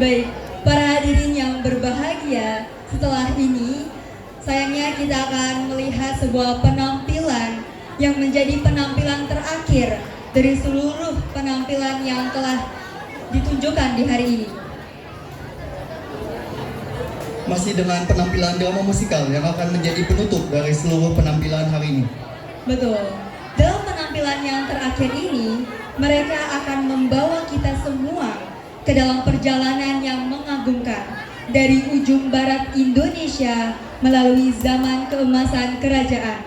Baik, para hadirin yang berbahagia, setelah ini sayangnya kita akan melihat sebuah penampilan yang menjadi penampilan terakhir dari seluruh penampilan yang telah ditunjukkan di hari ini. Masih dengan penampilan drama musikal yang akan menjadi penutup dari seluruh penampilan hari ini. Betul. Dalam penampilan yang terakhir ini, mereka akan membawa kita semua ke dalam perjalanan yang mengagumkan dari ujung barat Indonesia melalui zaman keemasan kerajaan,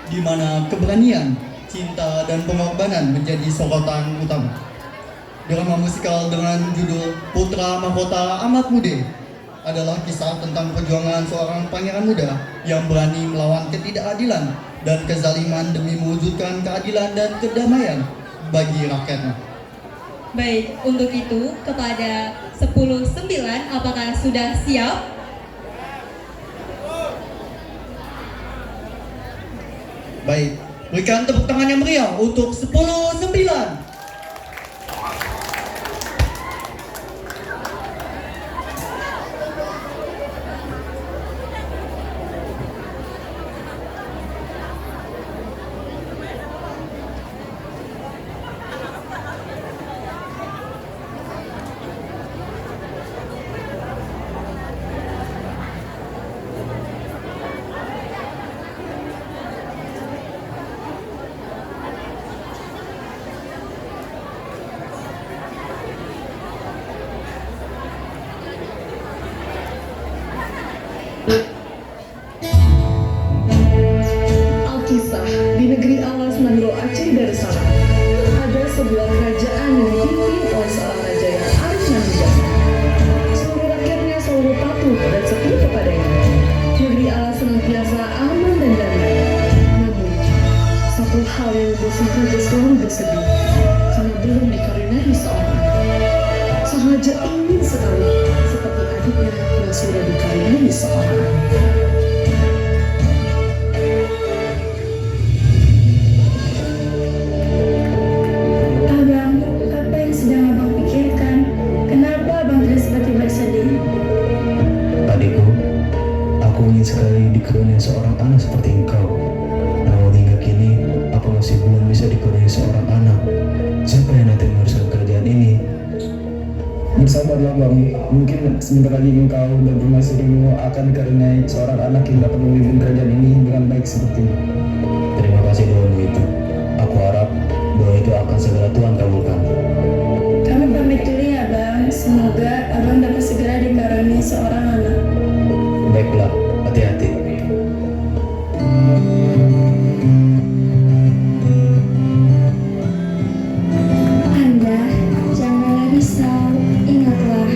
Di mana keberanian, cinta, dan pengorbanan menjadi sorotan utama. Drama musikal dengan judul Putra Mahkota Amat Mude adalah kisah tentang perjuangan seorang pangeran muda yang berani melawan ketidakadilan dan kezaliman demi mewujudkan keadilan dan kedamaian bagi rakyatnya. Baik, untuk itu kepada 10-9 apakah sudah siap? Baik, berikan tepuk tangan yang meriah untuk 10-9. Alkisah di negeri alas Mandro Aceh Darussalam ada sebuah kerajaan yang dipimpin oleh seorang raja yang arif dan bijak. Seluruh rakyatnya selalu patuh dan setia kepadanya. Negeri alas senantiasa aman dan damai. Namun, satu hal yang membuat sang raja selalu bersedih karena belum dikaruniai seorang. Sang raja ingin sekali seperti adiknya yang sudah dikaruniai seorang. Abang, apa yang sedang abang pikirkan? Kenapa abang terus tiba-tiba sedih? Adikku, aku ingin sekali dikaruniai seorang anak seperti engkau. Namun hingga kini, aku masih belum bisa dikaruniai seorang anak. Siapa yang nanti menguruskan kerajaan ini? Bersabarlah bang, mungkin sebentar lagi engkau dan permaisurimu akan dikaruniai seorang anak yang dapat memimpin kerajaan ini dengan baik seperti ini. Terima kasih doamu itu. Aku harap doa itu akan segera Tuhan kabulkan. Kami pamit dulu ya bang. Semoga abang dapat segera dikaruniai seorang anak. Baiklah, hati-hati. Anda, janganlah risau. Ingatlah,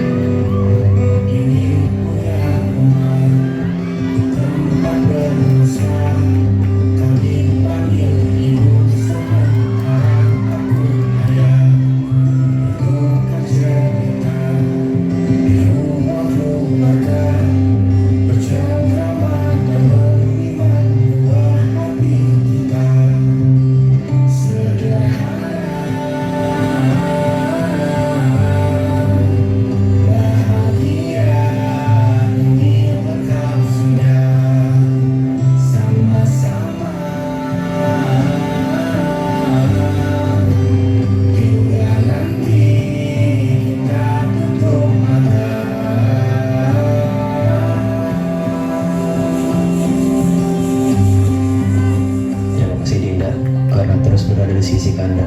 Terima kasih Dinda, karena terus berada di sisi Kanda.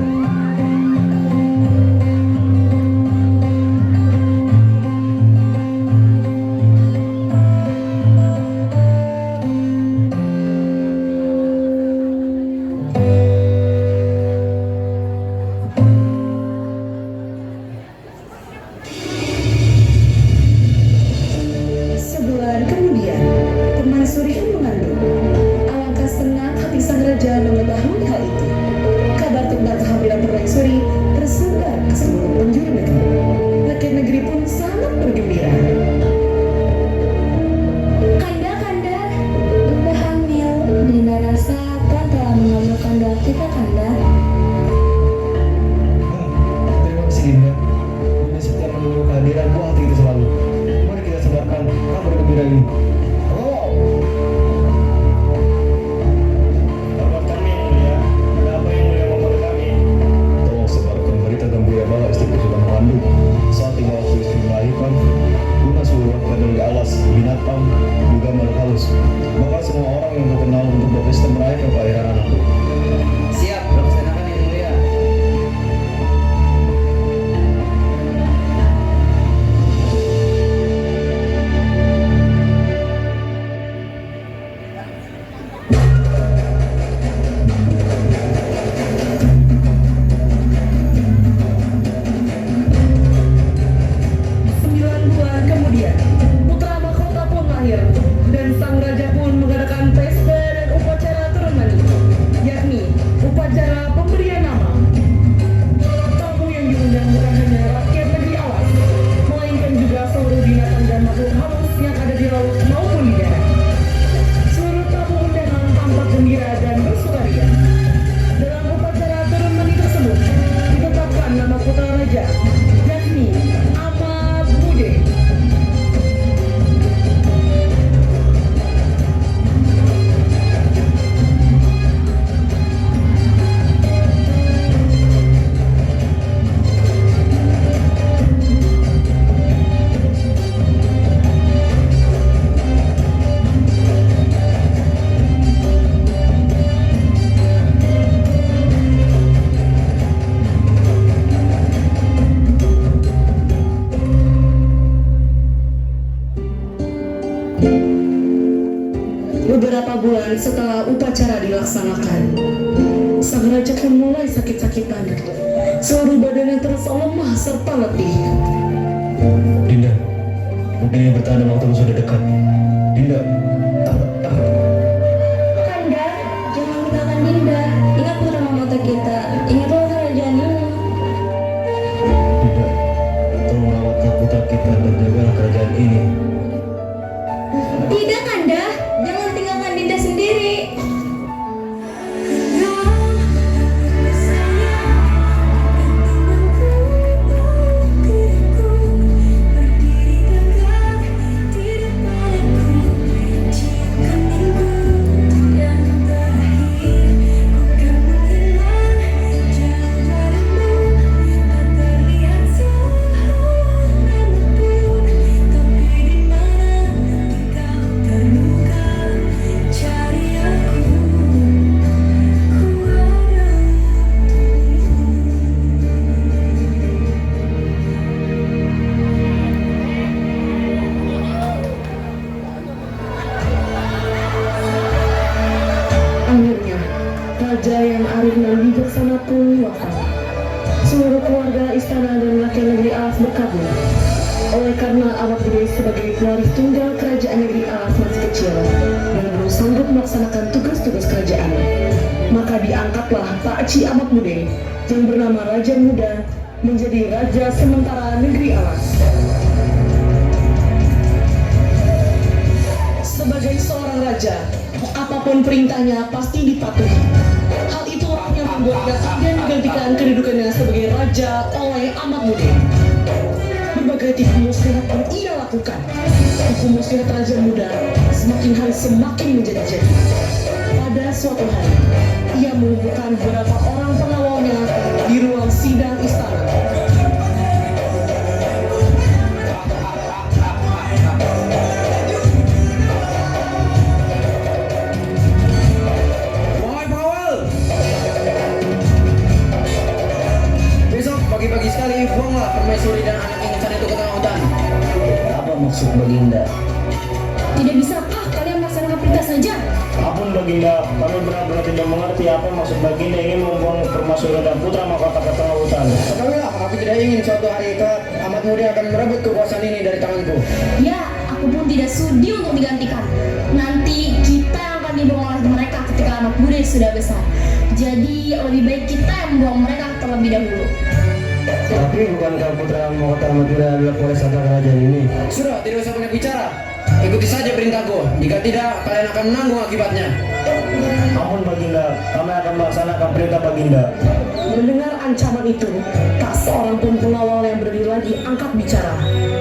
Sebulan kemudian, permaisuri pun mengandung. Alangkah senang hati sang raja mengetahui hal itu. Kabar tentang kehamilan bulan setelah upacara dilaksanakan, sang raja pun mulai sakit-sakitan. Seluruh badannya terasa lemah serta letih. Dinda, mungkin yang bertanda waktu sudah dekat. Dinda, Kanda, jangan tinggalkan Dinda. Ingat putra mahkota kita. Ingatlah kerajaan ini. Dinda, tolong rawatlah putra kita dan jagalah kerajaan ini. Tidak, Kanda. Jangan tinggalkan Dinda sendiri. Akhirnya, raja yang arif dan bijaksana pun wafat. Seluruh keluarga istana dan rakyat negeri Alas berkabung. Oleh karena Awak Bude sebagai pewaris tunggal kerajaan negeri Alas masih kecil dan belum sanggup melaksanakan tugas-tugas kerajaan, maka diangkatlah Pak Ci Awak Bude yang bernama Raja Muda menjadi raja sementara negeri Alas. Sebagai seorang raja, apapun perintahnya pasti dipatuhi. Hal itulah yang membuatnya tidak digantikan kedudukannya sebagai raja oleh Amak Bude. Berbagai tipu muslihat yang ia lakukan, tipu muslihat Raja Muda semakin hari semakin menjadi-jadi. Pada suatu hari, ia mengumpulkan beberapa orang pengawalnya di ruang sidang istana. Wahai pengawal, besok pagi-pagi sekali buanglah permaisuri dan anak ingusan itu ke tengah hutan. Apa maksud Baginda? Tidak bisakah kalian melaksanakan perintah saja? Ampun Baginda, kami benar-benar tidak mengerti apa maksud Baginda ingin membuang permaisuri dan putra mahkota ke tengah hutan. Ketahuilah, aku tidak ingin suatu hari kelak Amat Muda akan merebut kekuasaan ini dari tanganku. Ya, aku pun tidak sudi untuk digantikan. Nanti kita yang akan dibuang oleh mereka ketika anak Bude sudah besar. Jadi lebih baik kita yang membuang mereka terlebih dahulu. Tapi bukankah putra mahkota Amat Muda adalah pewaris harta kerajaan ini? Sudah, tidak usah banyak bicara. Ikuti saja perintahku. Jika tidak, kalian akan menanggung akibatnya. Ampun Baginda, kami akan melaksanakan perintah Baginda. Mendengar ancaman itu, tak seorang pun pengawal yang berdiri lagi angkat bicara.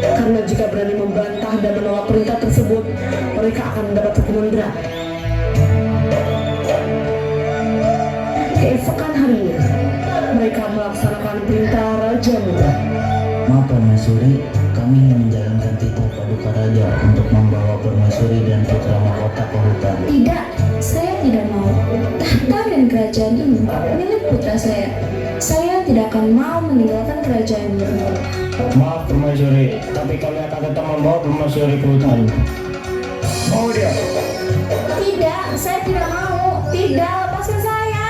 Karena jika berani membantah dan menolak perintah tersebut, mereka akan mendapat hukuman berat. Keesokan harinya, mereka melaksanakan perintah Raja Muda. Maaf Permaisuri, kami ingin menjalankan titah paduka raja untuk membawa Permaisuri dan putra mahkota ke hutan. Tidak, saya tidak mau. Tahta dan kerajaan ini milik putra saya. Saya tidak akan mau meninggalkan kerajaan ini. Maaf Permaisuri, tapi kami akan tetap membawa Permaisuri ke hutan. Mau dia? Tidak, saya tidak mau. Tidak, lepaskan saya.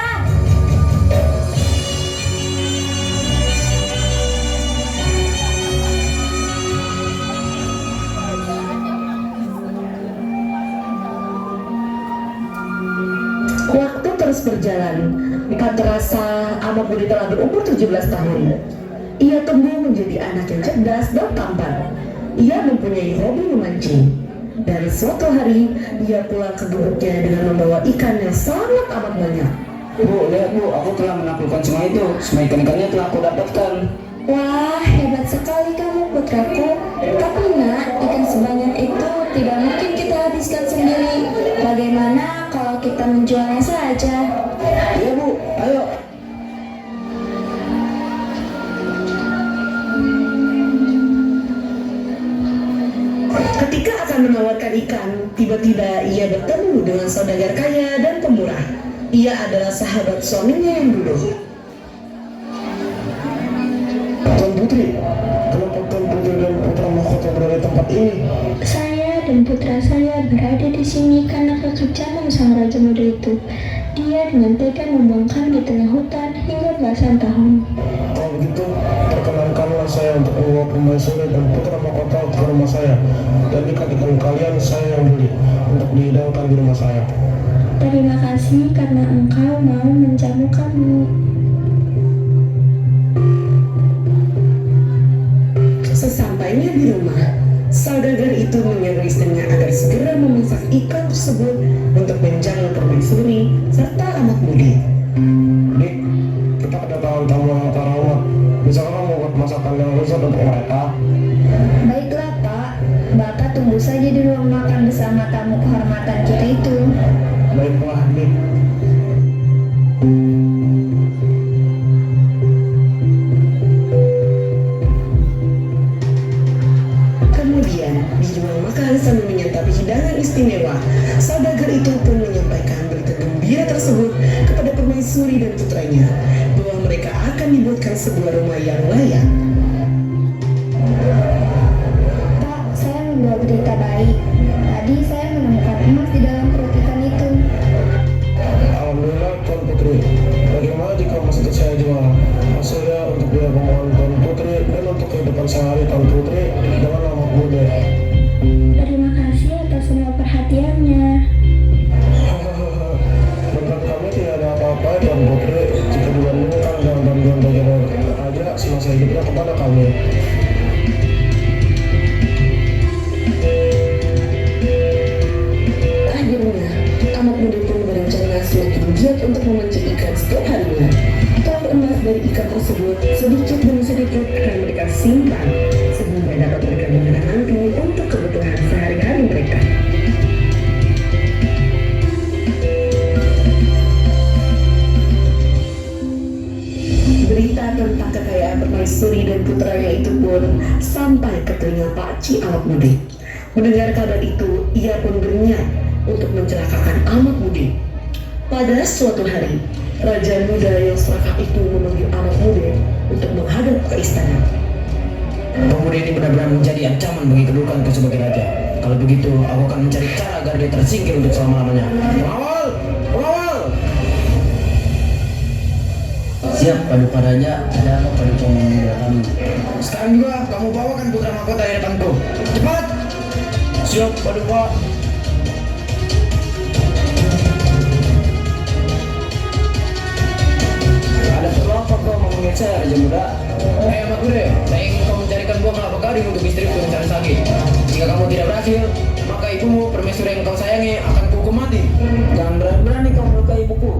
Waktu terus berjalan, tak terasa Amak Bude telah berumur 17 tahun. Ia tumbuh menjadi anak yang cerdas dan tampan. Ia mempunyai hobi memancing. Dan suatu hari, dia pulang ke gubuknya dengan membawa ikan yang sangat amat banyak. Bu, lihat Bu, aku telah menaklukkan semua itu. Semua ikan-ikannya telah aku dapatkan. Wah, hebat sekali kamu putraku. Tapi nak, ikan sebanyak itu tidak mungkin kita habiskan sendiri. Bagaimana kalau kita menjualnya saja? Iya Bu, ayo. Ketika akan menawarkan ikan, tiba-tiba ia bertemu dengan saudagar kaya dan pemurah. Ia adalah sahabat suaminya yang dulu. Tuan Putri, kenapa Tuan Putri dan putra mahkota berada di tempat ini? Saya dan putra saya berada di sini karena pekerjaan sang raja muda itu. Dia dengan tega membangkang di tengah hutan hingga belasan tahun. Kalau begitu, perkenankanlah saya untuk membawa permaisuri dan putra mahkota ke rumah saya, dan ikatkan kalian saya yang beli untuk dihidangkan di rumah saya. Terima kasih karena engkau mau menjamu kami. Sesampainya di rumah, saudagar itu menyuruh istrinya agar segera memasak ikan tersebut untuk menjamu permaisuri serta anak muda. Dik, kita kedatangan tamu yang terhormat. Bisa kamu buat masakan yang khusus untuk mereka? Baiklah Pak, Bapak tunggu saja di ruang makan bersama tamu kehormatan kita itu. Baiklah, Dik. Kemudian, di ruang makan sambil menyantap hidangan istimewa, saudagar itu pun menyampaikan berita gembira tersebut kepada permaisuri dan putranya bahwa mereka akan dibuatkan sebuah rumah yang layak. Pak, saya membawa berita baik. Tadi saya menemukan emas di dalam perut ikan itu. Alhamdulillah, Tuan Putri. Bagaimana jika emas itu saya jual? Hasilnya untuk biaya pengeluaran Tuan Putri dan untuk kehidupan sehari Tuan Putri dengan anak muda. Terima kasih atas semua perhatiannya. Menurut kami tidak ada apa-apa Tuan Putri jika dibandingkan dengan bantuan bagian raja semasa hidupnya kepada kami. Akhirnya, anak muda pun berencana semakin giat untuk memancing ikan setiap harinya. Telur emas dari ikan tersebut sedikit demi sedikit akan mereka simpan sehingga dapat mereka gunakan nanti untuk kebutuhan sehari-hari mereka. Berita tentang kekayaan permaisuri dan putranya itu pun sampai ke telinga Pakcik Amak Muda. Mendengar kabar itu, ia pun berniat untuk mencelakakan Amak Muda. Pada suatu hari, Raja Muda yang serakah itu memanggil Amak Muda untuk menghadap ke istana. Pemuda ini benar-benar menjadi ancaman bagi kedudukanku sebagai raja. Kalau begitu, aku akan mencari cara agar dia tersingkir untuk selama-lamanya. Pengawal! Pengawal! Siap, Paduka Raja. Ada apa Paduka memanggil kami? Sekarang juga kamu bawakan putra mahkota di depanku. Cepat! Siap, Paduka. Ada perlu apa kau memanggil saya, Raja Muda? Amat Muda, saya ingin kau mencarikan buah kelapa gading untuk istriku yang cari lagi. Jika kamu tidak berhasil, maka ibumu, permaisuri yang kau sayangi, akan kuhukum mati. Jangan berani-berani kau melukai ibuku.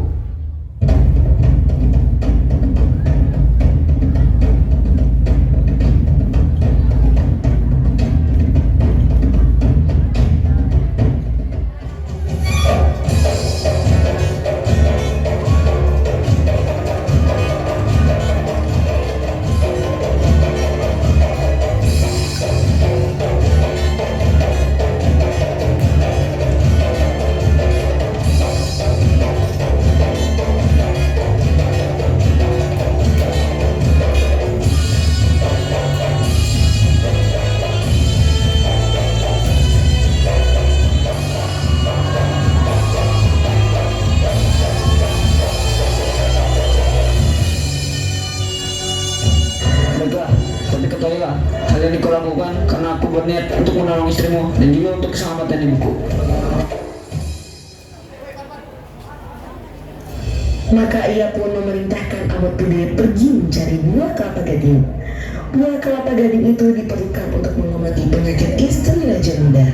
Ketahuilah, hal yang kau lakukan karena aku berniat untuk menolong istrimu dan juga untuk keselamatan ibuku. Maka ia pun memerintahkan Amak Muda pergi mencari buah kelapa gading. Buah kelapa gading itu diperlukan untuk mengobati penyakit istri Raja Muda.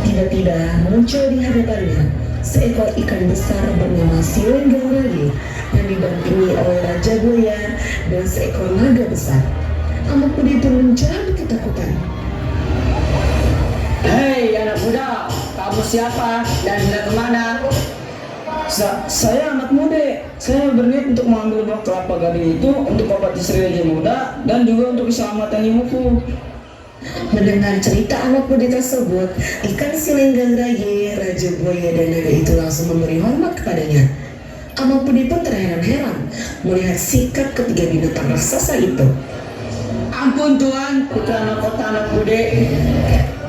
Tiba-tiba muncul di hadapannya seekor ikan besar bernama Silenggawraye yang didampingi oleh Raja Buaya dan seekor naga besar. Amak Muda pun menjerit ketakutan. Hei anak muda, kamu siapa dan hendak kemana? Saya anak muda. Saya berniat untuk mengambil buah kelapa gading itu untuk obat istri Raja Muda dan juga untuk keselamatan ibuku. Mendengar cerita Amak Muda tersebut, ikan Silenggawraye, Raja Buaya dan naga itu langsung memberi hormat kepadanya. Amak Muda pun terheran-heran melihat sikap ketiga binatang raksasa itu. Ampun Tuan, putra mahkota anak muda.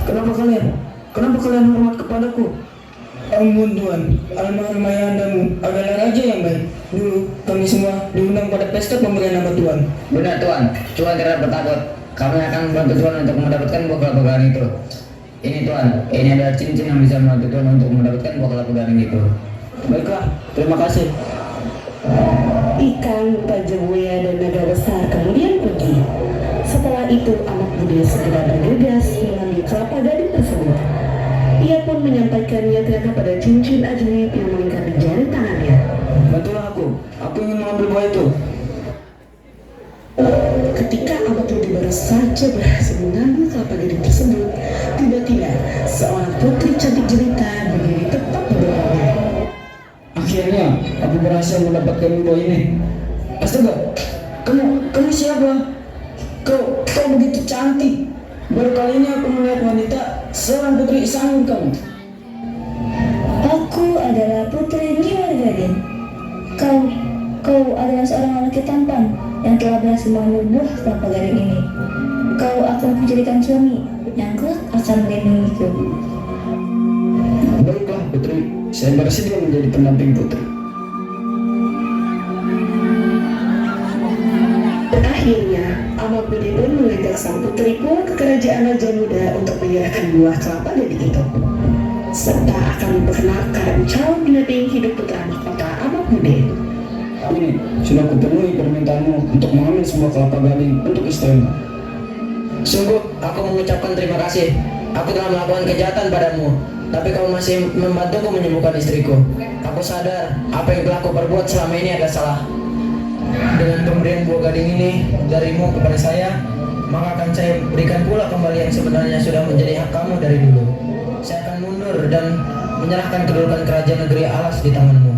Kenapa kalian hormat kepadaku? Ampun Tuan, almarhum ayahandamu adalah raja yang baik. Dulu kami semua diundang pada pesta pemberian nama Tuan. Benar Tuan, Tuan tidak bertakut. Kami akan membantu Tuan untuk mendapatkan buah kelapa garing itu. Ini Tuan, ini adalah cincin yang bisa membantu Tuan untuk mendapatkan buah kelapa garing itu. Baiklah, terima kasih. Ikan, Raja Buaya, dan naga besar kemudian pergi. Setelah itu anak muda segera bergegas mengambil kelapa gading tersebut. Ia pun menyampaikan niatnya kepada cincin ajaib yang melingkar di jari tangannya. Bantulah aku ingin mengambil buah itu. Ketika anak muda baru saja berhasil mengambil kelapa gading tersebut, tiba-tiba seorang putri cantik jelita berdiri tepat di bawahnya. Akhirnya aku berhasil mendapatkan buah ini. Astaga, kamu siapa? Kau begitu cantik. Baru kali ini aku melihat wanita seorang putri sanggup kamu. Aku adalah Putri Niwargadin. Kau adalah seorang lelaki tampan yang telah berhasil mengambil buah kelapa gading ini. Kau akan menjadikan suami yang kelak akan melindungiku. Baiklah putri, saya bersedia menjadi pendamping putri. Akhirnya, Amak Budi pun mengajak sang putri pulang ke kerajaan Raja Muda untuk menyerahkan buah kelapa gading itu, serta akan memperkenalkan calon pendamping hidup putra mahkota Amak Budi. Ini sudah kupenuhi permintaanmu untuk mengambil sebuah kelapa gading untuk istrimu. Sungguh, aku mengucapkan terima kasih. Aku telah melakukan kejahatan padamu, tapi kau masih membantuku menyembuhkan istriku. Aku sadar apa yang telah kau perbuat selama ini adalah salah. Dengan pemberian buah gading ini darimu kepada saya, maka akan saya berikan pula kembali yang sebenarnya sudah menjadi hak kamu dari dulu. Saya akan mundur dan menyerahkan kedudukan kerajaan negeri Alas di tanganmu.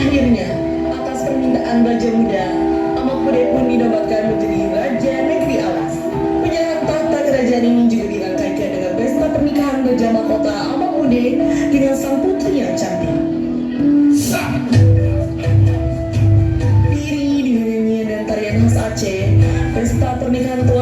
Akhirnya, atas permintaan Raja Muda, Amak Budi pun dinobatkan menjadi Raja Negeri Alas. Penyerahan tahta kerajaan ini juga dirangkaikan dengan pesta pernikahan Raja Mahkota Amak Budi dengan sang putri yang cantik. Diiringi dengan nyanyian dan tarian khas Aceh, pesta pernikahan telah